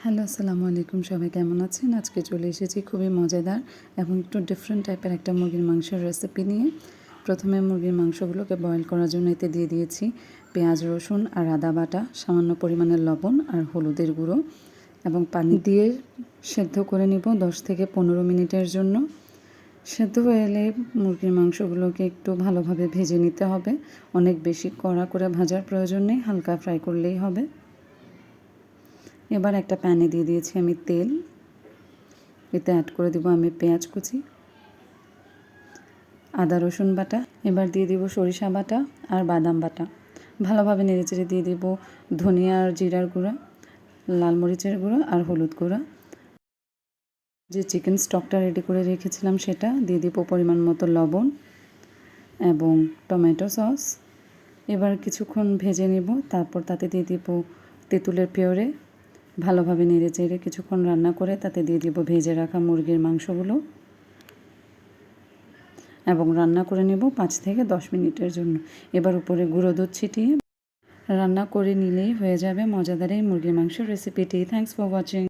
Hello, আসসালামু আলাইকুম। সবাই কেমন আছেন? আজকে চলে এসেছি খুবই মজাদার এবং একটু ডিফারেন্ট টাইপের একটা মুরগির মাংসের রেসিপি নিয়ে। প্রথমে মুরগির মাংসগুলোকে বয়েল করার জন্য এতে দিয়ে দিয়েছি পেঁয়াজ, রসুন আর আদা বাটা, সামান্য পরিমাণের লবণ আর হলুদের গুঁড়ো এবং পানি দিয়ে সেদ্ধ করে নিব 10 থেকে 15 মিনিটের জন্য। সেদ্ধ হয়ে এলে মুরগির মাংসগুলোকে একটু ভালোভাবে ভেজে নিতে হবে। অনেক বেশি কড়া করে ভাজার প্রয়োজন নেই, হালকা ফ্রাই করলেই হবে। এবার একটা প্যানে দিয়ে দিয়েছি আমি তেল। এতে অ্যাড করে দেব আমি পেঁয়াজ কুচি, আদা রসুন বাটা। এবার দিয়ে দেব সরিষা বাটা আর বাদাম বাটা। ভালোভাবে নেড়েচেড়ে দিয়ে দেব ধনিয়া আর জিরার গুঁড়া, লাল মরিচের গুঁড়ো আর হলুদ গুঁড়া। যে চিকেন স্টকটা রেডি করে রেখেছিলাম সেটা দিয়ে দেব, পরিমাণ মতো লবণ এবং টমেটো সস। এবার কিছুক্ষণ ভেজে নেব, তারপর তাতে দিয়ে দেব তেঁতুলের পিউরি। ভালোভাবে নেড়েচেড়ে কিছুক্ষণ রান্না করে তাতে দিয়ে দেব ভেজে রাখা মুরগির মাংসগুলো এবং রান্না করে নেব 5 থেকে 10 মিনিটের জন্য। এবার উপরে গুঁড়ো দুধ ছিটিয়ে রান্না করে নিলেই হয়ে যাবে মজাদার এই মুরগির মাংসের রেসিপিটি। Thanks for watching.